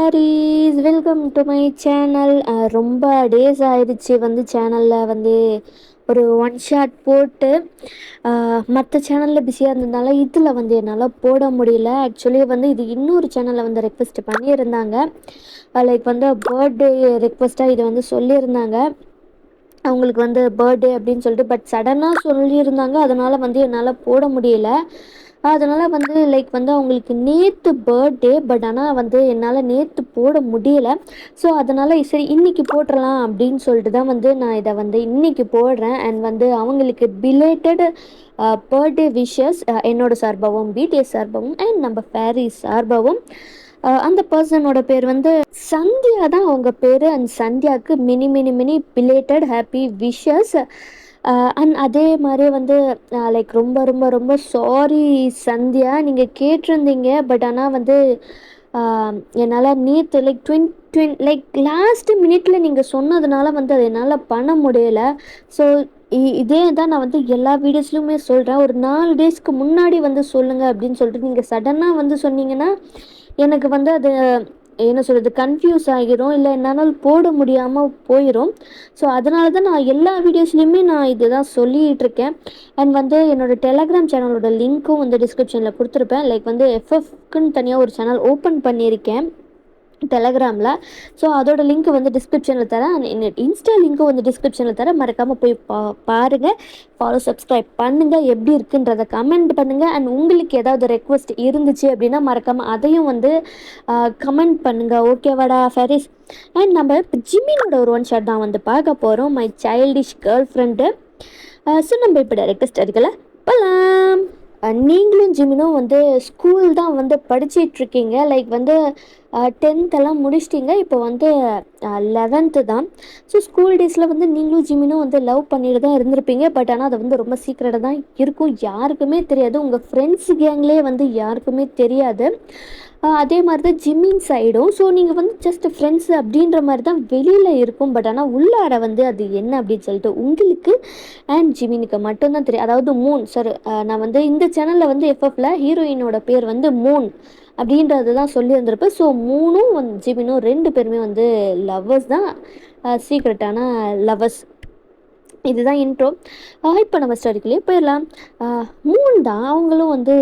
ஃபேரீஸ் welcome to my channel. ரொம்ப days ஆயிடுச்சு வந்து சேனலில் வந்து ஒரு ஒன் ஷாட் போட்டு மற்ற சேனலில் பிஸியாக இருந்ததுனால இதில் வந்து என்னால் போட முடியல. ஆக்சுவலி வந்து இது இன்னொரு சேனலில் வந்து ரெக்வெஸ்ட் பண்ணியிருந்தாங்க. லைக் வந்து பர்த்டே ரெக்வெஸ்ட்டாக இதை வந்து சொல்லியிருந்தாங்க. அவங்களுக்கு வந்து பர்த்டே அப்படின்னு சொல்லிட்டு பட் சடனாக சொல்லியிருந்தாங்க. அதனால் வந்து என்னால் போட முடியல. அதனால் வந்து லைக் வந்து அவங்களுக்கு நேற்று பர்த்டே, பட் ஆனால் வந்து என்னால் நேற்று போட முடியலை. ஸோ அதனால் சரி இன்றைக்கி போட்டுடலாம் அப்படின்னு சொல்லிட்டு தான் வந்து நான் இதை வந்து இன்றைக்கி போடுறேன். அண்ட் வந்து அவங்களுக்கு பிலேட்டட் பர்த்டே விஷஸ் என்னோட சார்பாகவும் பிடிஎஸ் சார்பாகவும் அண்ட் நம்ம ஃபேரிஸ் சார்பாகவும். அந்த பர்சனோட பேர் வந்து சந்தியா தான் அவங்க பேர். அண்ட் சந்தியாவுக்கு many many many belated happy wishes. அண்ட் அதே மாதிரி வந்து லைக் ரொம்ப ரொம்ப ரொம்ப சாரி சந்தியா, நீங்கள் கேட்டிருந்தீங்க. பட் ஆனால் வந்து என்னால் நேற்று லைக் லாஸ்ட் மினிட்ல நீங்கள் சொன்னதுனால வந்து அதை என்னால் பண்ண முடியலை. ஸோ இதே தான் நான் வந்து எல்லா வீடியோஸ்லையுமே சொல்கிறேன். ஒரு 4 டேஸ்க்கு முன்னாடி வந்து சொல்லுங்கள் அப்படின்னு சொல்லிட்டு நீங்கள் சடனாக வந்து சொன்னீங்கன்னா எனக்கு வந்து அது என்ன சொல்கிறது கன்ஃபியூஸ் ஆகிரும், இல்லை என்னால் போட முடியாமல் போயிடும். ஸோ அதனால தான் நான் எல்லா வீடியோஸ்லையுமே நான் இது தான் சொல்லிகிட்ருக்கேன். அண்ட் வந்து என்னோடய டெலகிராம் சேனலோட லிங்க்கும் வந்து டிஸ்கிரிப்ஷனில் கொடுத்துருப்பேன். லைக் வந்து எஃப்எஃப்க்குன்னு தனியாக ஒரு சேனல் ஓப்பன் பண்ணியிருக்கேன் டெலகிராமில். ஸோ அதோட லிங்க் வந்து டிஸ்கிரிப்ஷனில் தரேன். இன்ஸ்டா லிங்க்கும் வந்து டிஸ்கிரிப்ஷனில் தரேன். மறக்காமல் போய் பாருங்கள், ஃபாலோ சப்ஸ்கிரைப் பண்ணுங்கள், எப்படி இருக்குன்றதை கமெண்ட் பண்ணுங்கள். அண்ட் உங்களுக்கு ஏதாவது ரெக்வெஸ்ட் இருந்துச்சு அப்படின்னா மறக்காமல் அதையும் வந்து கமெண்ட் பண்ணுங்கள். ஓகேவாடா ஃபெரிஸ்? அண்ட் நம்ம இப்போ ஜிம்மினோட ஒரு ஒன் ஷாட் தான் வந்து பார்க்க போகிறோம், my childish girl friend. So நம்ம இப்போ ரெக்வெஸ்ட் எடுக்கல போகலாம். நீங்களும் ஜிமினும் வந்து ஸ்கூல் தான் வந்து படிச்சிட்ருக்கீங்க. லைக் வந்து 10th எல்லாம் முடிச்சிட்டிங்க. இப்போ வந்து 11th தான். ஸோ ஸ்கூல் டேஸில் வந்து நீங்களும் ஜிமினும் வந்து லவ் பண்ணிட்டு தான் இருந்திருப்பீங்க. பட் ஆனால் அது வந்து ரொம்ப சீக்ரெட்டாக தான் இருக்கும், யாருக்குமே தெரியாது. உங்கள் ஃப்ரெண்ட்ஸ் கேங்லேயே வந்து யாருக்குமே தெரியாது. அதே மாதிரி தான் ஜிம்மின் சைடும். ஸோ நீங்கள் வந்து ஜஸ்ட் ஃப்ரெண்ட்ஸு அப்படின்ற மாதிரி தான் வெளியில் இருக்கும். பட் ஆனால் உள்ளார வந்து அது என்ன அப்படின்னு சொல்லிட்டு உங்களுக்கு அண்ட் ஜிமினுக்கு மட்டும்தான் தெரியும். அதாவது மூன் சார், நான் வந்து இந்த சேனலில் வந்து எஃப்எஃப்ல ஹீரோயினோட பேர் வந்து மூன் அப்படின்றது தான் சொல்லியிருந்திருப்பேன். ஸோ மூணும் ஜிமினும் 2 பேருமே வந்து லவ்வர்ஸ் தான், சீக்ரெட்டான லவ்வர்ஸ். இதுதான் இன்ட்ரோ. இப்போ நம்ம ஸ்டோரிக்குள்ளேயே போயிடலாம். மூன் தான் அவங்களும் வந்து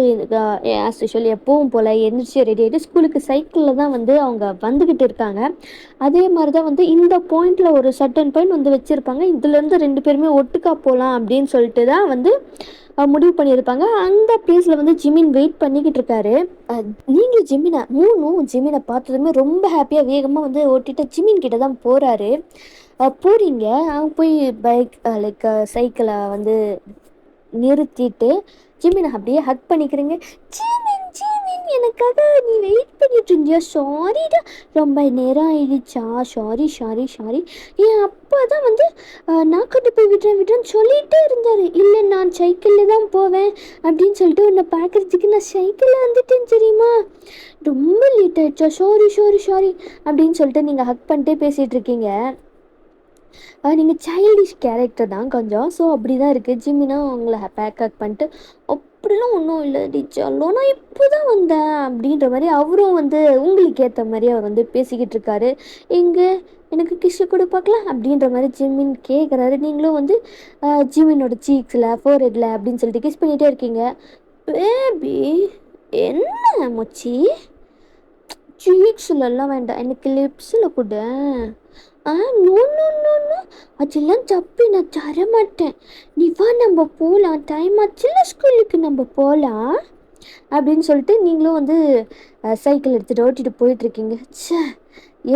ஆஸ் யூஷுவல் எப்பவும் போல் எந்திரிச்சு ரெடி ஆகிட்டு ஸ்கூலுக்கு சைக்கிளில் தான் வந்து அவங்க வந்துக்கிட்டு இருக்காங்க. அதே மாதிரி தான் வந்து இந்த பாயிண்டில் ஒரு சர்டன் பாயிண்ட் வந்து வச்சுருப்பாங்க. இதுலேருந்து 2 பேருமே ஒட்டுக்கா போகலாம் அப்படின்னு சொல்லிட்டு தான் வந்து முடிவு பண்ணியிருப்பாங்க. அந்த பிளேஸில் வந்து ஜிமின் வெயிட் பண்ணிக்கிட்டு இருக்காரு. நீங்களும் மூணும் ஜிமினை பார்த்ததுமே ரொம்ப ஹாப்பியாக வேகமாக வந்து ஓட்டிட்டு ஜிமின் கிட்ட தான் போகிறாரு. போகிறீங்க, அவங்க போய் பைக் லைக் சைக்கிளை வந்து நிறுத்திட்டு ஜிமினை அப்படியே ஹக் பண்ணிக்கிறீங்க. ஜிமின் ஜிமின் எனக்காக நீ வெயிட் பண்ணிட்டு இருந்தியா? சாரிடா, ரொம்ப நேரம் ஆயிடுச்சா? Sorry sorry sorry. என் அப்பா தான் வந்து நான் கொண்டு போய் விடுறேன்னு சொல்லிகிட்டே இருந்தார். இல்லை நான் சைக்கிளில் தான் போவேன் அப்படின்னு சொல்லிட்டு உன்னை பார்க்குறதுக்கு நான் சைக்கிளில் வந்துட்டேன் தெரியுமா? ரொம்ப லேட் ஆயிடுச்சா? சாரி சாரி சாரி அப்படின்னு சொல்லிட்டு நீங்கள் ஹக் பண்ணிட்டே பேசிகிட்டு இருக்கீங்க. நீங்கள் சைல்டிஷ் கேரக்டர் தான் கொஞ்சம். ஸோ அப்படி தான் இருக்குது. ஜிமினா அவங்கள பேக்கப் பண்ணிட்டு அப்படிலாம் ஒன்றும் இல்லை டீச்சர்லோ, நான் இப்போ தான் வந்தேன் அப்படின்ற மாதிரி அவரும் வந்து உங்களுக்கு ஏற்ற மாதிரி அவர் வந்து பேசிக்கிட்டு இருக்காரு. எங்கே எனக்கு கிஷ் கூட பார்க்கலாம் அப்படின்ற மாதிரி ஜிமின் கேட்குறாரு. நீங்களும் வந்து ஜிமினோட சீக்ஸில் ஃபோர்ஹெட்டில் அப்படின்னு சொல்லிட்டு கிஸ் பண்ணிகிட்டே இருக்கீங்க. பேபி என்ன மொச்சி, சீக்ஸ்லலாம் வேண்டாம், எனக்கு லிப்ஸில் கூட. நோ நோ நோ நோ, அதெல்லாம் தப்பு, நான் தரமாட்டேன். நீ வா நம்ம போகலாம், டைம் ஆச்சுல ஸ்கூலுக்கு, நம்ம போகலாம் அப்படின்னு சொல்லிட்டு நீங்களும் வந்து சைக்கிள் எடுத்துகிட்டு ஓட்டிகிட்டு போயிட்டுருக்கீங்க. சே,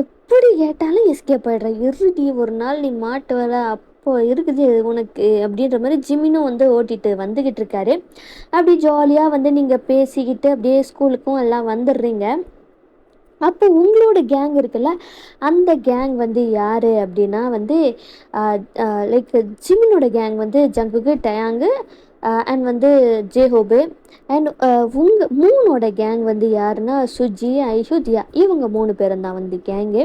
எப்படி கேட்டாலும் எஸ்கேப் ஆகிடுற, இறுதி ஒரு நாள் நீ மாட்டு வர அப்போ இருக்குது உனக்கு அப்படின்ற மாதிரி ஜிமினும் வந்து ஓட்டிகிட்டு வந்துக்கிட்டு இருக்காரு. அப்படி ஜாலியாக வந்து நீங்கள் பேசிக்கிட்டு அப்படியே ஸ்கூலுக்கும் எல்லாம் வந்துடுறீங்க. அப்போ உங்களோட கேங் இருக்குல்ல, அந்த கேங் வந்து யார் அப்படின்னா வந்து லைக் ஜிமினோட கேங் வந்து ஜங்குக்கு, டயாங்கு அண்ட் வந்து ஜேஹோபு. அண்ட் மூனோட கேங் வந்து யாருன்னா சுஜி, ஐஷு, தியா. இவங்க 3 பேரும் தான் வந்து கேங்கு.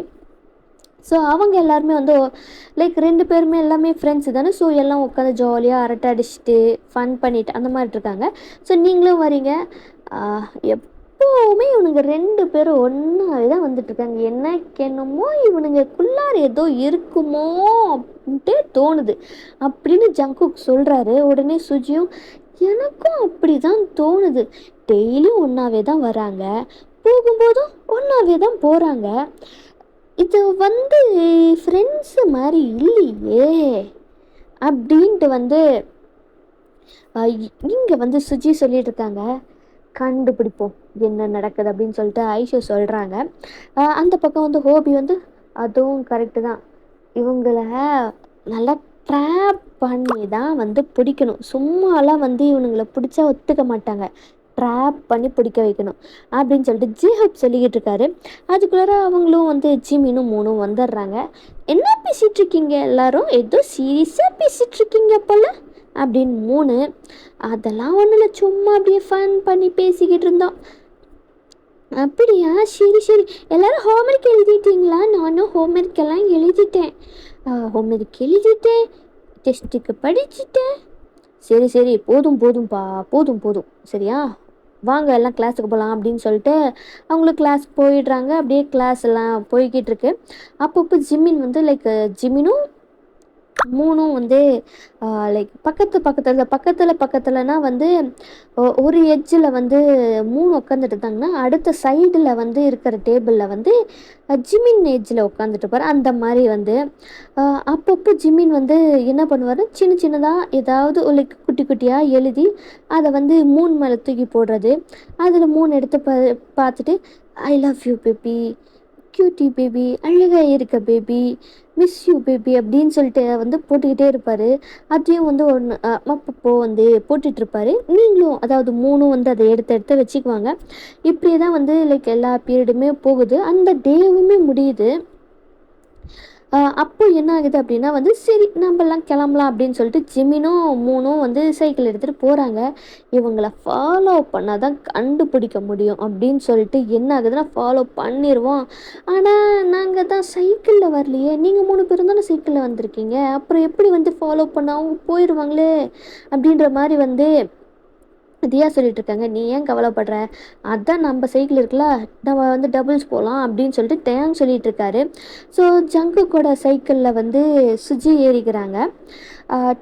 ஸோ அவங்க எல்லாருமே வந்து லைக் 2 பேருமே எல்லாமே ஃப்ரெண்ட்ஸு தானே. ஸோ எல்லாம் உட்காந்து ஜாலியாக அரட்டை அடிச்சுட்டு ஃபன் பண்ணிவிட்டு அந்த மாதிரி இருக்காங்க. ஸோ நீங்களும் வரீங்க. எப்போவுமே இவனுங்க 2 பேரும் ஒன்றாவே தான் வந்துட்டுருக்காங்க. எனக்கு என்னமோ இவனுங்கக்குள்ளார ஏதோ இருக்குமோ அப்படின்ட்டு தோணுது அப்படின்னு ஜங்குக் சொல்கிறாரு. உடனே சுஜியும் எனக்கும் அப்படி தான் தோணுது. டெய்லியும் ஒன்றாவே தான் வராங்க, போகும்போதும் ஒன்றாவே தான் போகிறாங்க. இது வந்து ஃப்ரெண்ட்ஸு மாதிரி இல்லையே அப்படின்ட்டு வந்து இங்கே வந்து சுஜி சொல்லிட்டு இருக்காங்க. கண்டுபிடிப்போம் என்ன நடக்குது அப்படின்னு சொல்லிட்டு ஐஷு சொல்கிறாங்க. அந்த பக்கம் வந்து ஹோபி வந்து அதுவும் கரெக்டு தான், இவங்கள நல்லா ட்ராப் பண்ணி தான் வந்து பிடிக்கணும். சும்மாலாம் வந்து இவனுங்களை பிடிச்சா ஒத்துக்க மாட்டாங்க, ட்ராப் பண்ணி பிடிக்க வைக்கணும் அப்படின்னு சொல்லிட்டு ஜிஹப் சொல்லிக்கிட்டு இருக்காரு. அதுக்குள்ளார அவங்களும் வந்து ஜிமினும் மூணும் வந்துடுறாங்க. என்ன பேசிகிட்டு இருக்கீங்க எல்லாரும், ஏதோ சீரியஸாக பேசிகிட்டு இருக்கீங்க போல அப்படின்னு மூணு. அதெல்லாம் ஒன்றும் இல்லை, சும்மா அப்படியே ஃபன் பண்ணி பேசிக்கிட்டு இருந்தோம். அப்படியா, சரி சரி, எல்லோரும் ஹோம்ஒர்க் எழுதிட்டீங்களா? நானும் ஹோம்ஒர்க் எல்லாம் எழுதிட்டேன். ஹோம்ஒர்க் எழுதிட்டேன், டெஸ்ட்டுக்கு படிச்சுட்டேன். சரி சரி, போதும் போதும்ப்பா, போதும் போதும், சரியா? வாங்க எல்லாம் கிளாஸுக்கு போகலாம் அப்படின்னு சொல்லிட்டு அவங்களும் கிளாஸ் போயிடுறாங்க. அப்படியே கிளாஸ் எல்லாம் போய்கிட்டு இருக்கு. அப்பப்போ ஜிமின் வந்து லைக் ஜிமினும் மூணும் வந்து லைக் பக்கத்துலனா வந்து ஒரு எட்ஜில் வந்து மூணு உட்காந்துட்டு இருந்தாங்கன்னா அடுத்த சைடில் வந்து இருக்கிற டேபிளில் வந்து ஜிமின் எட்ஜில் உட்காந்துட்டு இருப்பார். அந்த மாதிரி வந்து அப்பப்போ ஜிமின் வந்து என்ன பண்ணுவார், சின்ன சின்னதாக ஏதாவது லைக் குட்டி குட்டியாக எழுதி அதை வந்து மூணு மேலே தூக்கி போடுறது. அதில் மூணு எடுத்து பார்த்துட்டு I love you baby, cutie baby, அழகாக இருக்க பேபி, மிஸ் யூ பேபி அப்படின்னு சொல்லிட்டு வந்து போட்டுக்கிட்டே இருப்பார். அதையும் வந்து ஒன்று அப்பப்போ வந்து போட்டுட்ருப்பார். நீங்களும் அதாவது மூணும் வந்து அதை எடுத்து எடுத்து வச்சுக்குவாங்க. இப்படியே தான் வந்து லைக் எல்லா பீரியடுமே போகுது. அந்த டேவுமே முடியுது. அப்போ என்ன ஆகுது அப்படின்னா வந்து சரி நம்மலாம் கிளம்பலாம் அப்படின்னு சொல்லிட்டு ஜிமினும் மூணும் வந்து சைக்கிள் எடுத்துகிட்டு போகிறாங்க. இவங்கள ஃபாலோ பண்ணால் தான் கண்டுபிடிக்க முடியும் அப்படின்னு சொல்லிட்டு என்ன ஆகுதுன்னா ஃபாலோ பண்ணிடுவோம். ஆனால் நாங்கள் தான் சைக்கிளில் வரலையே, நீங்கள் 3 பேரும் தானே சைக்கிளில் வந்திருக்கீங்க, அப்புறம் எப்படி வந்து ஃபாலோ பண்ண, அவங்க போயிடுவாங்களே அப்படின்ற மாதிரி வந்து தியா சொல்லிட்டு இருக்காங்க. நீ ஏன் கவலைப்படுற, அதான் நம்ம சைக்கிள் இருக்குல்ல, நம்ம வந்து டபுள்ஸ் போகலாம் அப்படின்னு சொல்லிட்டு டேங் சொல்லிட்டு இருக்காரு. ஸோ ஜங்குக்கோட சைக்கிளில் வந்து சுஜி ஏறிக்கிறாங்க,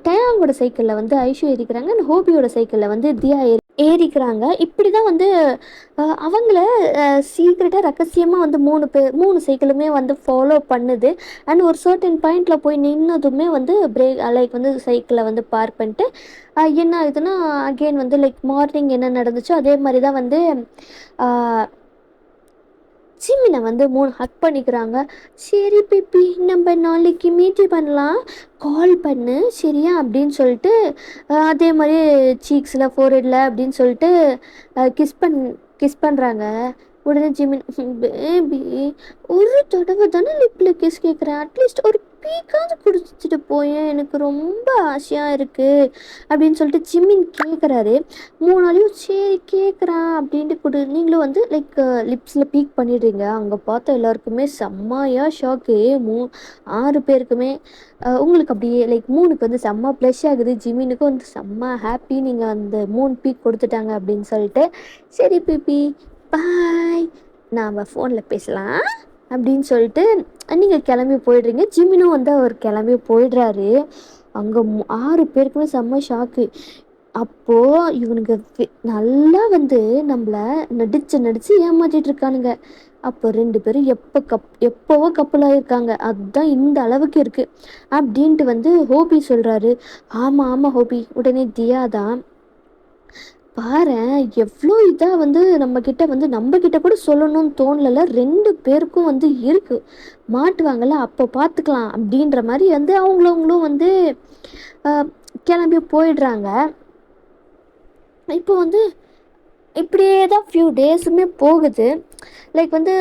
டேங்கோட சைக்கிளில் வந்து ஐஷு ஏறிக்கிறாங்க, அண்ட் ஹோபியோட சைக்கிளில் வந்து தியா ஏறிக்கிறாங்க. இப்படி தான் வந்து அவங்கள சீக்ரெட்டாக ரகசியமாக வந்து மூணு சைக்கிளுமே வந்து ஃபாலோ பண்ணுது. அண்ட் ஒரு சர்டன் பாயிண்டில் போய் நின்னதுமே வந்து பிரேக் லைக் வந்து சைக்கிளை வந்து பார்க் பண்ணிட்டு என்ன ஆகுதுன்னா அகெயின் வந்து லைக் மார்னிங் என்ன நடந்துச்சோ அதே மாதிரி தான் வந்து ஜிமினை வந்து 3 ஹக் பண்ணிக்கிறாங்க. சரி பேபி, நம்ம நாளைக்கு மீட் பண்ணலாம், கால் பண்ணு சரியா அப்படின்னு சொல்லிட்டு அதே மாதிரி சீக்ஸில் ஃபோர்ஹெட்டில் அப்படின்னு சொல்லிட்டு கிஸ் பண்ணுறாங்க. உடனே ஜிமின் பேபி, ஒரு தடவை தானே லிப்பில் கிஸ் கேட்குறேன், அட்லீஸ்ட் ஒரு பீக்காவது குடிச்சிட்டு போயேன், எனக்கு ரொம்ப ஆசையாக இருக்குது அப்படின்னு சொல்லிட்டு ஜிமின் கேட்குறாரு. 3 நாளையும் சரி கேட்குறான் அப்படின்ட்டு நீங்களும் வந்து லைக் லிப்ஸில் பீக் பண்ணிடுறீங்க. அங்கே பார்த்தா எல்லாருக்குமே செம்மையாக ஷாக்கு, 6 பேருக்குமே. உங்களுக்கு அப்படியே லைக் 3க்கு வந்து செம்ம ப்ளஷ் ஆகுது, ஜிமினுக்கும் வந்து செம்ம ஹாப்பி நீங்கள் அந்த 3 பீக் கொடுத்துட்டாங்க அப்படின்னு சொல்லிட்டு. சரி பேபி பாய், நாம் ஃபோனில் பேசலாம் அப்படின்னு சொல்லிட்டு நீங்கள் கிளம்பி போயிடுறீங்க. ஜிமினும் வந்து அவர் கிளம்பி போயிடுறாரு. அங்கே 6 பேருக்குமே செம்ம ஷாக்கு. அப்போது இவனுங்க நல்லா வந்து நம்மளை நடித்து ஏமாற்றிட்டு இருக்கானுங்க. அப்போ 2 பேரும் எப்போவோ கப்பலாக இருக்காங்க, அதுதான் இந்த அளவுக்கு இருக்குது அப்படின்ட்டு வந்து ஹோபி சொல்கிறாரு. ஆமாம் ஹோபி. உடனே தியா தான், பாரேன் எவ்வளோ இதாக வந்து நம்மக்கிட்ட வந்து நம்மக்கிட்ட கூட சொல்லணும்னு தோணலை, 2 பேருக்கும் வந்து இருக்குது, மாட்டுவாங்கள்ல அப்போ பார்த்துக்கலாம் அப்படின்ற மாதிரி வந்து அவங்களும் வந்து கிளம்பி போயிடுறாங்க. இப்போ வந்து இப்படியே தான் ஃபியூ டேஸுமே போகுது. லைக் வந்து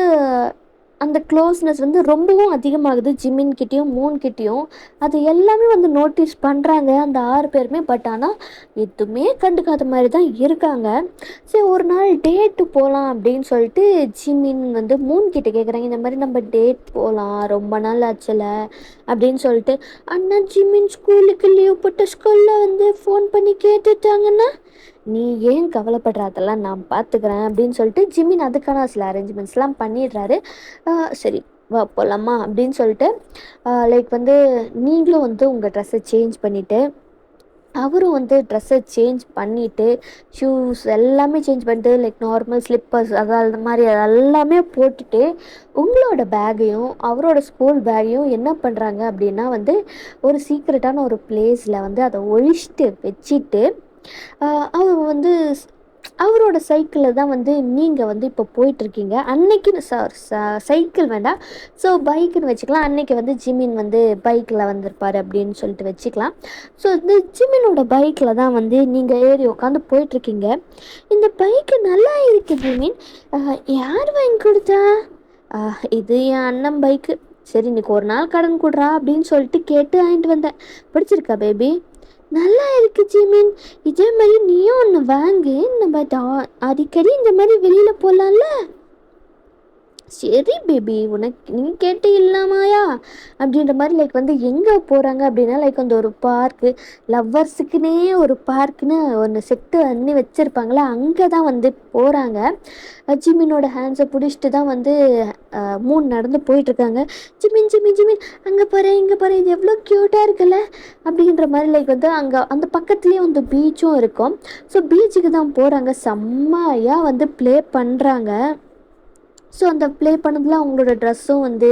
அந்த க்ளோஸ்னஸ் வந்து ரொம்பவும் அதிகமாகுது ஜிமின்கிட்டேயும் மூன்கிட்டேயும். அது எல்லாமே வந்து நோட்டீஸ் பண்ணுறாங்க அந்த 6 பேருமே. பட் ஆனால் எதுவுமே கண்டுக்காத மாதிரி தான் இருக்காங்க. சரி ஒரு நாள் டேட்டு போகலாம் அப்படின்னு சொல்லிட்டு ஜிமின் வந்து மூன்கிட்ட கேட்குறாங்க, இந்த மாதிரி நம்ம டேட் போகலாம், ரொம்ப நாள் ஆச்சுல அப்படின்னு சொல்லிட்டு. அண்ணா ஜிமின் ஸ்கூலுக்கு லீவ் போட்ட ஸ்கூலில் வந்து ஃபோன் பண்ணி கேட்டுட்டாங்கன்னா நீ ஏன் கவலைப்படுற, அதெல்லாம் நான் பார்த்துக்கிறேன் அப்படின்னு சொல்லிட்டு ஜிமின் அதுக்கான சில அரேஞ்ச்மெண்ட்ஸ்லாம் பண்ணிடுறாரு. சரி வா போகலாமா அப்படின்னு சொல்லிட்டு லைக் வந்து நீங்களும் வந்து உங்கள் ட்ரெஸ்ஸை சேஞ்ச் பண்ணிவிட்டு அவரும் வந்து ட்ரெஸ்ஸை சேஞ்ச் பண்ணிவிட்டு ஷூஸ் எல்லாமே சேஞ்ச் பண்ணிட்டு லைக் நார்மல் ஸ்லிப்பர்ஸ் அது மாதிரி எல்லாமே போட்டுட்டு உங்களோட பேக்கையும் அவரோட ஸ்கூல் பேக்கையும் என்ன பண்ணுறாங்க அப்படின்னா வந்து ஒரு சீக்ரெட்டான ஒரு பிளேஸில் வந்து அதை ஒழிச்சிட்டு வச்சுட்டு அவர் வந்து அவரோட சைக்கிளில் தான் வந்து நீங்கள் வந்து இப்போ போயிட்டுருக்கீங்க. அன்னைக்குன்னு சைக்கிள் வேண்டாம், ஸோ பைக்குன்னு வச்சுக்கலாம். அன்னைக்கு வந்து ஜிமின் வந்து பைக்கில் வந்திருப்பார் அப்படின்னு சொல்லிட்டு வச்சுக்கலாம். ஸோ இந்த ஜிமினோட பைக்கில் தான் வந்து நீங்கள் ஏறி உட்காந்து போயிட்டுருக்கீங்க. இந்த பைக்கு நல்லா இருக்கு ஜிமின், யார் வாங்கி கொடுத்தா? இது என் அண்ணன் பைக்கு. சரி இன்னைக்கு ஒரு நாள் கடன் கொடுறா அப்படின்னு சொல்லிட்டு கேட்டு வாங்கிட்டு வந்தேன். பிடிச்சிருக்கா பேபி? நல்லா இருக்கு ஜிமின், இதே மாதிரி நீயும் ஒன்று வாங்கு, நம்ம அடிக்கடி இந்த மாதிரி வெளியில் போகலாம்ல. சரி பேபி, உனக்கு நீ கேட்டு இல்லாமாயா அப்படின்ற மாதிரி லைக் வந்து எங்கே போகிறாங்க அப்படின்னா லைக் வந்து ஒரு பார்க்கு, லவ்வர்ஸுக்குன்னே ஒரு பார்க்குன்னு ஒன்று செட்டு பண்ணி வச்சுருப்பாங்களே, அங்கே தான் வந்து போகிறாங்க. ஜிமினோட ஹேண்ட்ஸை பிடிச்சிட்டு தான் வந்து மூணு நடந்து போயிட்டுருக்காங்க. ஜிமின் ஜிமின் ஜிமின், அங்கே பாரு இங்கே பாரு, இது எவ்வளோ க்யூட்டாக இருக்குல்ல அப்படின்ற மாதிரி லைக் வந்து அங்கே அந்த பக்கத்துலேயே வந்து பீச்சும் இருக்கும். ஸோ பீச்சுக்கு தான் போகிறாங்க. செம்மையாக வந்து ப்ளே பண்ணுறாங்க. ஸோ அந்த ப்ளே பண்ணதில் அவங்களோட ட்ரெஸ்ஸும் வந்து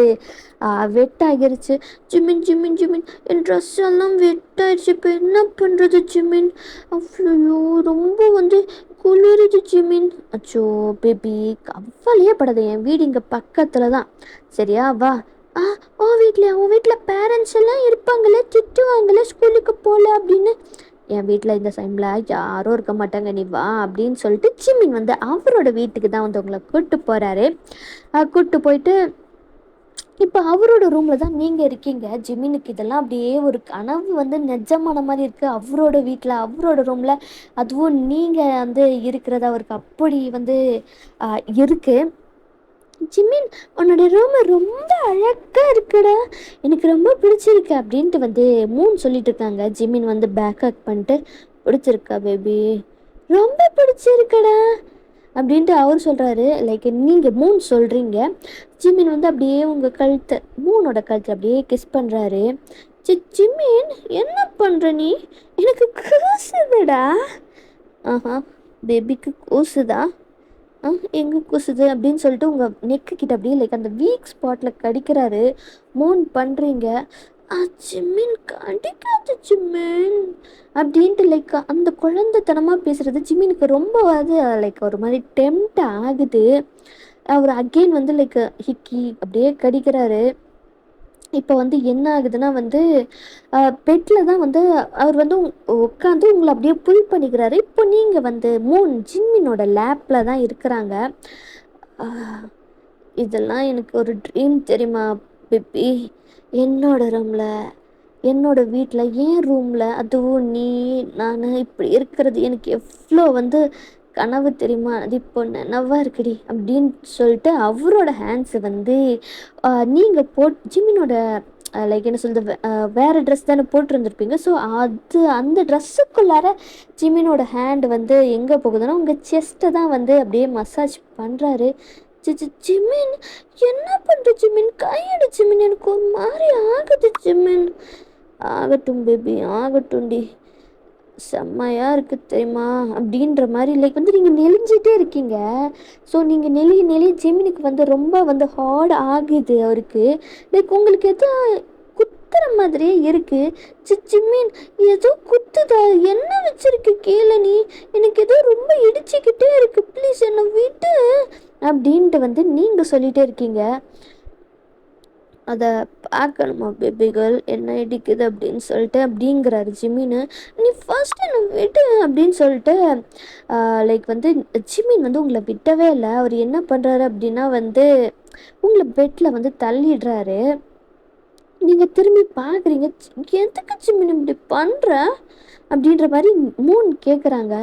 வெட் ஆகிருச்சு. ஜிமின் ஜிமின் ஜிமின், என் ட்ரெஸ் எல்லாம் வெட் ஆயிடுச்சு, இப்போ என்ன பண்ணுறது ஜிமின்? அவ்வளோ ரொம்ப வந்து குளிருது ஜிமின். அச்சோ பேபி, கவலையே படாத, என் வீடு இங்கே பக்கத்தில் தான், சரியா? வா. உன் வீட்டில் பேரண்ட்ஸ் எல்லாம் இருப்பாங்களே, திட்டுவாங்களே ஸ்கூலுக்கு போகல அப்படின்னு. என் வீட்டில் இந்த டைமில் யாரும் இருக்க மாட்டாங்க, நீ வா அப்படின்னு சொல்லிட்டு ஜிமின் வந்து அவரோட வீட்டுக்கு தான் வந்து உங்களை கூப்பிட்டு போகிறாரு. கூப்பிட்டு போயிட்டு இப்போ அவரோட ரூமில் தான் நீங்கள் இருக்கீங்க. ஜிமினுக்கு இதெல்லாம் அப்படியே ஒரு கனவு வந்து நிஜமான மாதிரி இருக்குது. அவரோட வீட்டில் அவரோட ரூமில் அதுவும் நீங்கள் வந்து இருக்கிறது அவருக்கு அப்படி வந்து இருக்குது. ஜிமின், உன்னோட ரூம் ரொம்ப அழகாக இருக்குடா, எனக்கு ரொம்ப பிடிச்சிருக்கு அப்படின்ட்டு வந்து மூன் சொல்லிட்டு இருக்காங்க. ஜிமின் வந்து பேக் ஹக் பண்ணிட்டு, பிடிச்சிருக்கா பேபி? ரொம்ப பிடிச்சிருக்கடா அப்படின்ட்டு அவர் சொல்கிறாரு. லைக் நீங்கள் மூன் சொல்கிறீங்க. ஜிமின் வந்து அப்படியே உங்கள் கழுத்தை, மூனோட கழுத்தை அப்படியே கிஸ் பண்ணுறாரு. ஜிமின் என்ன பண்ணுற நீ? எனக்கு கூசுதுடா. பேபிக்கு கூசுதா? எங்கே கூசுது அப்படின்னு சொல்லிட்டு உங்கள் நெக்கு கிட்ட அப்படியே லைக் அந்த வீக் ஸ்பாட்டில் கடிக்கிறாரு. மூன் பண்ணுறீங்க. ஜிமின் கடிக்காது ஜிமின் அப்படின்ட்டு லைக் அந்த குழந்தைத்தனமாக பேசுகிறது ஜிமினுக்கு ரொம்ப அது லைக் ஒரு மாதிரி டெம்ட் ஆகுது. அவர் அகெயின் வந்து லைக் ஹிக்கி அப்படியே கடிக்கிறாரு. இப்போ வந்து என்ன ஆகுதுன்னா வந்து பெட்டில் தான் வந்து அவர் வந்து உட்காந்து உங்களை அப்படியே புல் பண்ணிக்கிறாரு. இப்போ நீங்கள் வந்து மூன் ஜிம்மினோட லேப்பில் தான் இருக்கிறாங்க. இதெல்லாம் எனக்கு ஒரு ட்ரீம் தெரியுமா பேபி? என்னோட ரூமில், என்னோட வீட்டில், என் ரூமில், அதுவும் நீ நான் இப்படி இருக்கிறது எனக்கு எவ்வளோ வந்து கனவு தெரியுமா? அது இப்போ நினைவாக இருக்குடி அப்படின்னு சொல்லிட்டு அவரோட ஹேண்ட்ஸை வந்து நீங்கள் ஜிம்மினோட லைக் என்ன சொல்கிறது, வேறு ட்ரெஸ் தானே போட்டிருந்துருப்பீங்க. ஸோ அந்த ட்ரெஸ்ஸுக்குள்ளார ஜிம்மினோட ஹேண்ட் வந்து எங்கே போகுதுன்னா உங்கள் செஸ்ட்டை தான் வந்து அப்படியே மசாஜ் பண்ணுறாரு. ஜிமின் என்ன பண்ணுற ஜிமின்? கையெடு ஜிமின், எனக்கு ஒரு மாதிரி ஆகுது ஜிமின். ஆகட்டும் பேபி, ஆகட்டும்டி, செம்மையாக இருக்குது தெரியுமா அப்படின்ற மாதிரி லைக் வந்து நீங்கள் நெளிஞ்சிட்டே இருக்கீங்க. ஸோ நீங்கள் நெளிய ஜிமினுக்கு வந்து ரொம்ப வந்து ஹார்ட் ஆகுது அவருக்கு. லைக் உங்களுக்கு எதோ குத்துற மாதிரியே இருக்குது. ஜிமின் ஏதோ குத்துதா? என்ன வச்சிருக்கு கீழே நீ? எனக்கு ஏதோ ரொம்ப இடிச்சுக்கிட்டே இருக்குது, ப்ளீஸ் என்னை விட்டு அப்படின்ட்டு வந்து நீங்கள் சொல்லிகிட்டே இருக்கீங்க. அதை பார்க்கணுமா பேபிகள் என்ன இடிக்குது அப்படின்னு சொல்லிட்டு அப்படிங்கிறாரு ஜிமின்னு. நீ ஃபர்ஸ்ட் என்னை விட்டு அப்படின்னு சொல்லிட்டு லைக் வந்து ஜிமின் வந்து உங்களை விட்டவே இல்லை. அவர் என்ன பண்ணுறாரு அப்படின்னா வந்து உங்களை பெட்டில் வந்து தள்ளிடுறாரு. நீங்கள் திரும்பி பார்க்குறீங்க. எதுக்கு ஜிமின் இப்படி பண்ணுற அப்படின்ற மாதிரி மூன் கேட்குறாங்க.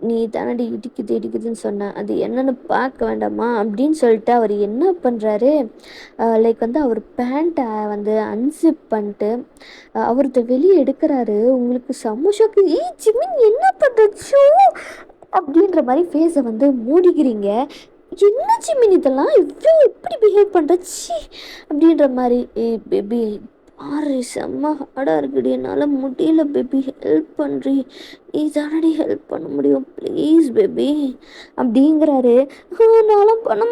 நீ தானடி இடிக்குது இடிக்குதுன்னு சொன்ன, அது என்னன்னு பார்க்க வேண்டாமா அப்படின்னு சொல்லிட்டு அவர் என்ன பண்ணுறாரு, லைக் வந்து அவர் பேண்ட்டை வந்து அன்சிப் பண்ணிட்டு அவர்கிட்ட வெளியே எடுக்கிறாரு. உங்களுக்கு செம்ம ஷாக்கு. ஜிமின் என்ன பண்ணுறச்சோ அப்படின்ற மாதிரி ஃபேஸை வந்து மூடிக்கிறீங்க. என்ன ஜிமின் இதெல்லாம் இவ்வளோ எப்படி பிஹேவ் பண்ணுறச்சி அப்படின்ற மாதிரி. பேபி பாரு செம்ம ஹார்டாக இருக்குடி, என்னால் முடியல பேபி, ஹெல்ப் பண்ணுறி, நீ தானடி ஹெல்ப் பண்ண முடியும், ப்ளீஸ் பேபி அப்படிங்கிறாரு. நானும் பண்ண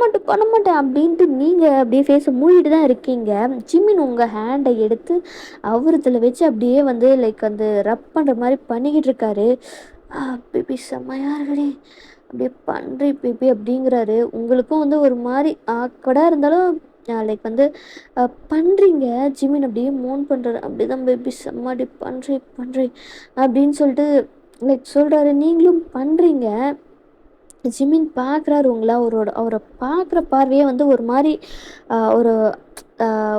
மாட்டேன் அப்படின்ட்டு நீங்கள் அப்படியே ஃபேஸை மூடிட்டு தான் இருக்கீங்க. ஜிம்மின் உங்கள் ஹேண்டை எடுத்து அவரத்தில் வச்சு அப்படியே வந்து லைக் அந்த ரப் பண்ணுற மாதிரி பண்ணிக்கிட்டு இருக்காரு. பேபி செம்மையாக இருக்குடி, அப்படியே பண்ணுறி பேபி அப்படிங்கிறாரு. உங்களுக்கும் வந்து ஒரு மாதிரி ஆக்கடாக இருந்தாலும் லைக் வந்து பண்ணுறீங்க. ஜிமின் அப்படியே மோன் பண்ணுறாரு. அப்படிதான் பேபி செம்மாடி பண்ணுறி அப்படின்னு சொல்லிட்டு லைக் சொல்கிறாரு. நீங்களும் பண்ணுறீங்க. ஜிமின் பார்க்குறாரு உங்களை. அவரை பார்க்குற பார்வையே வந்து ஒரு மாதிரி ஒரு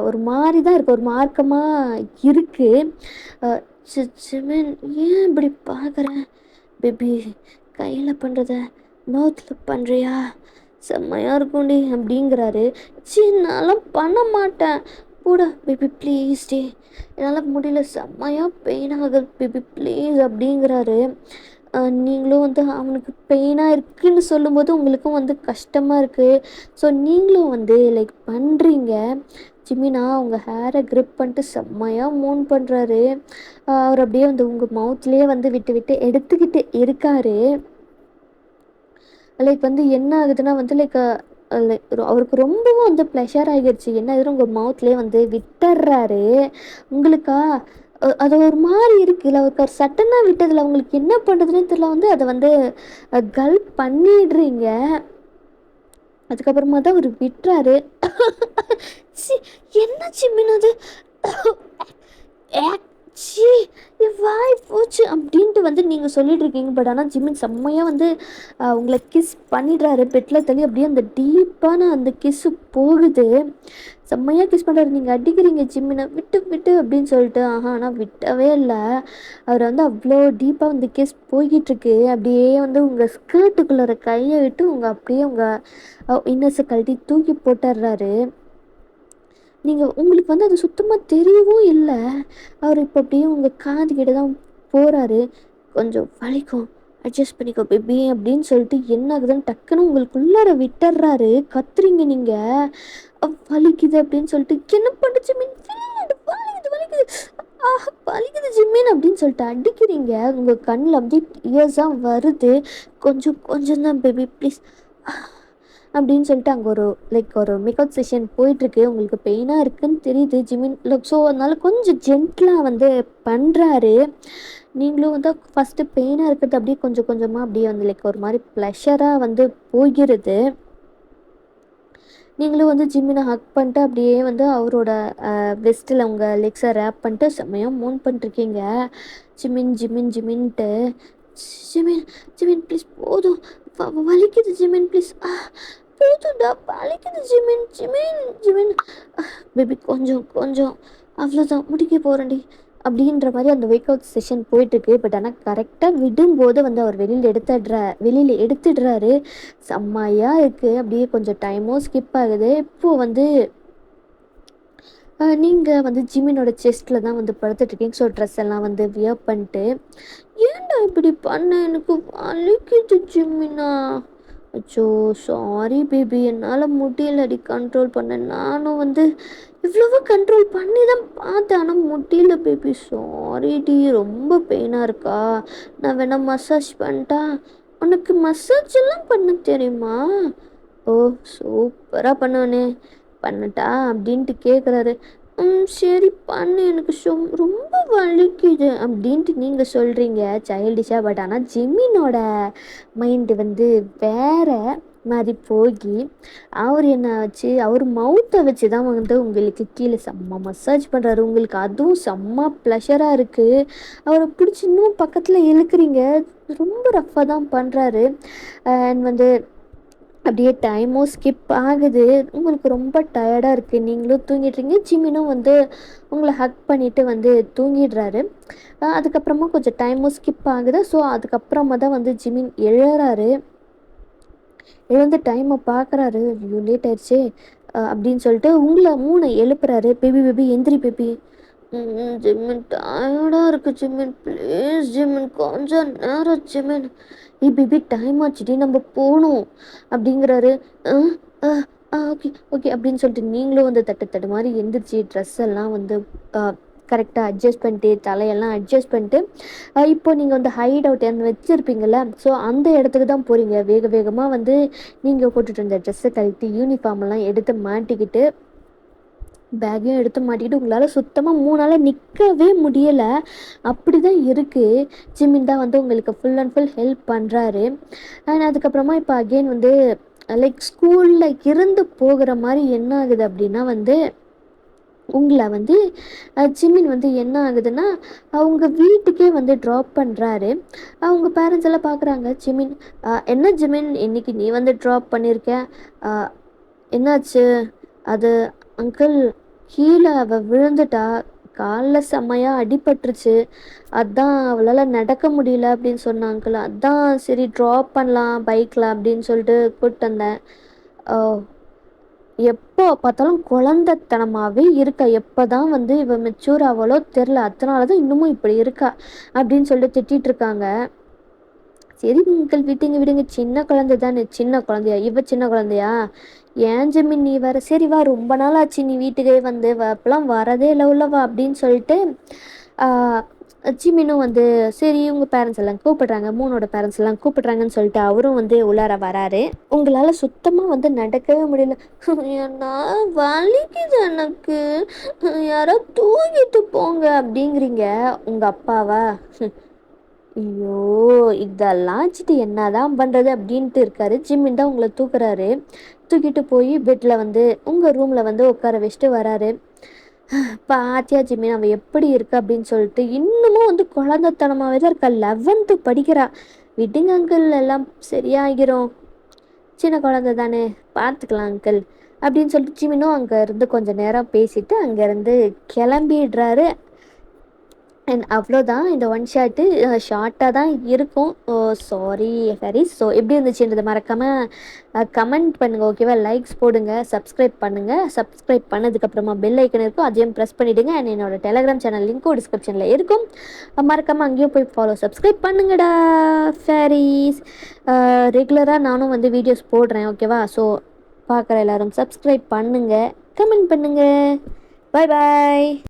ஒரு மாதிரி தான் இருக்குது, ஒரு மார்க்கமாக இருக்குது. ஜிமின் ஏன் இப்படி பார்க்குறேன் பேபி, கையில் பண்ணுறத மவுத்தில் பண்ணுறியா, செம்மையாக இருக்கும்டி அப்படிங்கிறாரு. என்னாலும் பண்ண மாட்டேன் போட பேபி ப்ளீஸ் டே, என்னால் முடியல, செம்மையாக பெயின் ஆகுது பேபி ப்ளீஸ் அப்படிங்கிறாரு. நீங்களும் வந்து அவனுக்கு பெயினாக இருக்குதுன்னு சொல்லும்போது உங்களுக்கும் வந்து கஷ்டமாக இருக்குது. ஸோ நீங்களும் வந்து லைக் பண்ணுறீங்க. ஜிமினா உங்கள் ஹேரை க்ரிப் பண்ணிட்டு செம்மையாக மூன் பண்ணுறாரு. அவர் அப்படியே வந்து உங்கள் மவுத்லேயே வந்து விட்டு விட்டு எடுத்துக்கிட்டு இருக்காரு. லைக் வந்து என்ன ஆகுதுன்னா வந்து லைக் அவருக்கு ரொம்பவும் வந்து ப்ளஷர் ஆகிடுச்சு. என்ன ஆகுது, உங்கள் மவுத்லேயே வந்து விட்டுறாரு. உங்களுக்கா அது ஒரு மாதிரி இருக்குல்ல, அவருக்கு ஒரு சட்டனாக விட்டதில் உங்களுக்கு என்ன பண்ணுறதுன்னு தெரியல, வந்து அதை வந்து கல்ப் பண்ணிடுறீங்க. அதுக்கப்புறமா தான் அவர் விட்டுறாரு. என்ன ஜிமின் அது சி வாய் போச்சு அப்படின்ட்டு வந்து நீங்கள் சொல்லிட்டு இருக்கீங்க. பட் ஆனால் ஜிமின் செம்மையாக வந்து உங்களை கிஸ் பண்ணிடுறாரு. பெட்டில் தள்ளி அப்படியே அந்த டீப்பான அந்த கிஸ்ஸு போகுது. செம்மையாக கிஸ் பண்ணுறாரு. நீங்கள் அடிக்கிறீங்க ஜிம்மினை விட்டு விட்டு அப்படின்னு சொல்லிட்டு. ஆனால் விட்டவே இல்லை. அவர் வந்து அவ்வளோ டீப்பாக வந்து கிஸ் போய்கிட்டுருக்கு. அப்படியே வந்து உங்கள் ஸ்கர்ட்டுக்குள்ளே கையை விட்டு அப்படியே உங்கள் இன்னர்ஸை கழட்டி தூக்கி போட்டுடுறாரு. உங்களுக்கு வந்து அது சுத்தமாக தெரியவும் இல்லை. அவர் இப்போ அப்படியே உங்கள் காதுகிட்ட தான் போகிறாரு. கொஞ்சம் வலிக்கும், அட்ஜஸ்ட் பண்ணிக்கோ பேபி அப்படின்னு சொல்லிட்டு என்ன ஆகுதுன்னு டக்குன்னு உங்களுக்குள்ளார விட்டுறாரு. கத்துறீங்க நீங்கள், வலிக்குது அப்படின்னு சொல்லிட்டு. என்ன பண்ணுச்சு மீன், வலிக்குது வலிக்குது ஜிம்மின் அப்படின்னு சொல்லிட்டு அடிக்கிறீங்க. உங்கள் கண்ணில் அப்படியே இயர்ஸாக வருது. கொஞ்சம் கொஞ்சம் தான் பேபி ப்ளீஸ் அப்படின்னு சொல்லிட்டு அங்கே ஒரு மேக்கப் செஷன் போயிட்டுருக்கு. உங்களுக்கு பெயினாக இருக்குதுன்னு தெரியுது ஜிமின். ஸோ அதனால கொஞ்சம் ஜென்டிலாக வந்து பண்ணுறாரு. நீங்களும் வந்து ஃபஸ்ட்டு பெயினாக இருக்கிறது அப்படியே கொஞ்சம் கொஞ்சமாக அப்படியே வந்து லைக் ஒரு மாதிரி ப்ளஷராக வந்து போகிறது. நீங்களும் வந்து ஜிம்மினை ஹக் பண்ணிட்டு அப்படியே வந்து அவரோட வெஸ்ட்டில் உங்கள் லெக்ஸை ரேப் பண்ணிட்டு செம்மையாக மூன் பண்ணிட்டுருக்கீங்க. ஜிமின் ஜிமின் ஜிமின்ட்டு. ஜிமின் ஜிமின் ப்ளீஸ் போதும், வலிக்குது ஜிமின் ப்ளீஸ், போதும்டா வலிக்குது ஜிமின் ஜிமின் ஜிமின் பேபி கொஞ்சம் கொஞ்சம் அவ்வளோதான் முடிக்க போகிறேன்டி அப்படின்ற மாதிரி அந்த ஒர்க் அவுட் செஷன் போயிட்டுருக்கு. பட் ஆனால் கரெக்டாக விடும்போது வந்து அவர் வெளியில் எடுத்துடுறாரு. செம்மையாக இருக்குது. அப்படியே கொஞ்சம் டைமும் ஸ்கிப் ஆகுது. இப்போது வந்து நீங்கள் வந்து ஜிம்மினோட செஸ்ட்டில் தான் வந்து படுத்துட்ருக்கீங்க. ஸோ ட்ரெஸ் எல்லாம் வந்து வியர் பண்ணிட்டு, ஏன்டா இப்படி பண்ண, எனக்கு வலிக்குது ஜிம்மினா, அச்சோ சாரி பேபி, என்னால் முடியலடி கண்ட்ரோல் பண்ண, நானும் வந்து இவ்வளவோ கண்ட்ரோல் பண்ணி தான் பார்த்தேன், ஆனால் முடியல பேபி, சாரிடி, ரொம்ப பெயினாக இருக்கா, நான் வேணா மசாஜ் பண்ணிட்டா, உனக்கு மசாஜ் எல்லாம் பண்ண தெரியுமா, ஓ சூப்பராக பண்ணுவேனே, பண்ணட்டா அப்படின்ட்டு கேட்குறாரு. சரி பண்ணு, எனக்கு ரொம்ப வலிக்குது அப்படின்ட்டு நீங்கள் சொல்கிறீங்க சைல்டிஷாக. பட் ஆனால் ஜிம்மினோட மைண்டு வந்து வேற மாதிரி போகி அவர் என்ன வச்சு அவர் மவுத்தை வச்சு தான் வந்து உங்களுக்கு கீழே செம்ம மசாஜ் பண்ணுறாரு. உங்களுக்கு அதுவும் செம்ம ப்ளஷராக இருக்குது. அவரை பிடிச்சி இன்னும் பக்கத்தில் இழுக்கிறீங்க. ரொம்ப ரஃப்பாக தான் பண்ணுறாரு. அண்ட் வந்து அப்படியே டைமும் ஸ்கிப் ஆகுது. உங்களுக்கு ரொம்ப டயர்டாக இருக்குது, நீங்களும் தூங்கிடுறீங்க. ஜிமினும் வந்து உங்களை ஹக் பண்ணிவிட்டு வந்து தூங்கிடுறாரு. அதுக்கப்புறமா கொஞ்சம் டைமும் ஸ்கிப் ஆகுது. ஸோ அதுக்கப்புறமா தான் வந்து ஜிமின் எழறாரு. எழுந்து டைமை பார்க்குறாரு. ஐயோ லேட் ஆயிடுச்சு அப்படின்னு சொல்லிட்டு உங்களை 3 எழுப்புறாரு. பேபி பேபி எந்திரி பேபி. ஜிமின் டயர்டாக இருக்குது ஜிமின், ப்ளீஸ் ஜிமின் கொஞ்சம் நேரம் ஜிமின். பேபி டைம் ஆச்சுடி நம்ம போகணும் அப்படிங்கிறாரு. ஓகே ஓகே அப்படின்னு சொல்லிட்டு நீங்களும் வந்து தட்டு தட்டு மாதிரி எந்திரிச்சு ட்ரெஸ் எல்லாம் வந்து கரெக்டாக அட்ஜஸ்ட் பண்ணிட்டு தலையெல்லாம் அட்ஜஸ்ட் பண்ணிட்டு இப்போ நீங்கள் வந்து ஹைட் அவுட் வச்சுருப்பீங்கள்ல, ஸோ அந்த இடத்துக்கு தான் போகிறீங்க. வேக வேகமாக வந்து நீங்கள் போட்டுட்டு இருந்த ட்ரெஸ்ஸை கழட்டி யூனிஃபார்மெல்லாம் எடுத்து மாட்டிக்கிட்டு பேக்கையும் எடுத்து மாட்டிக்கிட்டு உங்களால் சுத்தமாக 3 நாளாக நிற்கவே முடியலை. அப்படி தான் இருக்குது. ஜிமின் தான் வந்து உங்களுக்கு ஃபுல் அண்ட் ஃபுல் ஹெல்ப் பண்ணுறாரு. அண்ட் அதுக்கப்புறமா இப்போ அகெயின் வந்து லைக் ஸ்கூலில் இருந்து போகிற மாதிரி என்ன ஆகுது அப்படின்னா வந்து உங்களை வந்து ஜிமின் வந்து என்ன ஆகுதுன்னா அவங்க வீட்டுக்கே வந்து ட்ராப் பண்ணுறாரு. அவங்க பேரண்ட்ஸ் எல்லாம் பார்க்குறாங்க. ஜிமின் என்ன ஜிமின் இன்னைக்கு நீ வந்து ட்ராப் பண்ணியிருக்க, என்னாச்சு? அது அங்கிள் கீழே அவள் விழுந்துட்டா, காலில் செம்மையாக அடிபட்டுருச்சு, அதான் அவளால் நடக்க முடியல அப்படின்னு சொன்ன அங்கிள். அதான் சரி ட்ராப் பண்ணலாம் பைக்கில் அப்படின்னு சொல்லிட்டு கூப்பிட்டு வந்தேன். எப்போ பார்த்தாலும் குழந்தைத்தனமாகவே இருக்கா, எப்போ தான் வந்து இவ மெச்சூர் ஆவாளோ தெரில, அதனால தான் இன்னமும் இப்படி இருக்கா அப்படின்னு சொல்லிட்டு திட்டிகிட்டு இருக்காங்க. சரி அங்கிள் விடுங்க விடுங்க, சின்ன குழந்தை தானே. சின்ன குழந்தையா? இவ சின்ன குழந்தையா? ஏன் ஜிமின் நீ வர, சரி வா ரொம்ப நாள் ஆச்சு நீ வீட்டுக்கே வந்து அப்பெல்லாம் வரதே இல்லை உள்ளவா அப்படின்னு சொல்லிட்டு ஜிமினும் வந்து சரி உங்கள் பேரண்ட்ஸ் எல்லாம் கூப்பிடுறாங்க, 3ஓட பேரண்ட்ஸ் எல்லாம் கூப்பிடுறாங்கன்னு சொல்லிட்டு அவரும் வந்து உள்ளார வராரு. உங்களால் சுத்தமாக வந்து நடக்கவே முடியல. ஏன்னா வலிக்குது எனக்கு, யாரோ தூங்கிட்டு போங்க அப்படிங்கிறீங்க. உங்கள் அப்பாவா? ஐயோ இதெல்லாம் வச்சுட்டு என்னதான் பண்ணுறது அப்படின்ட்டு இருக்காரு. ஜிம்மின் தான் உங்களை தூக்குறாரு. தூக்கிட்டு போய் பெட்டில் வந்து உங்கள் ரூமில் வந்து உட்கார வச்சுட்டு வராரு. பாத்தியா ஜிம்மின் அவள் எப்படி இருக்கு அப்படின்னு சொல்லிட்டு இன்னமும் வந்து குழந்தைத்தனமாகவே தான் இருக்கா. 11th படிக்கிறா. விடுங்க அங்கிள் எல்லாம் சரியாகிரும், சின்ன குழந்தை தானே, பார்த்துக்கலாம் அங்கிள் அப்படின்னு சொல்லிட்டு ஜிம்மினும் அங்கே இருந்து கொஞ்சம் நேரம் பேசிட்டு அங்கேருந்து கிளம்பிடுறாரு. அண்ட் அவ்வளோதான் இந்த ஒன் ஷாட்டு. ஷார்ட்டாக தான் இருக்கும். சாரி ஹரிஸ். ஸோ எப்படி இருந்துச்சுன்றதை மறக்காமல் கமெண்ட் பண்ணுங்கள், ஓகேவா? லைக்ஸ் போடுங்க, சப்ஸ்கிரைப் பண்ணுங்கள். சப்ஸ்கிரைப் பண்ணதுக்கப்புறமா பெல் ஐக்கன் இருக்கும், அதையும் ப்ரெஸ் பண்ணிவிடுங்க. அண்ட் என்னோடய டெலிகிராம் சேனல் லிங்க்கும் டிஸ்கிரிப்ஷனில் இருக்கும், மறக்காமல் அங்கேயும் போய் சப்ஸ்கிரைப் பண்ணுங்கடா ஃபேரிஸ். ரெகுலராக நானும் வந்து வீடியோஸ் போடுறேன், ஓகேவா? ஸோ பார்க்குற எல்லோரும் சப்ஸ்கிரைப் பண்ணுங்கள், கமெண்ட் பண்ணுங்கள். பாய் பாய்.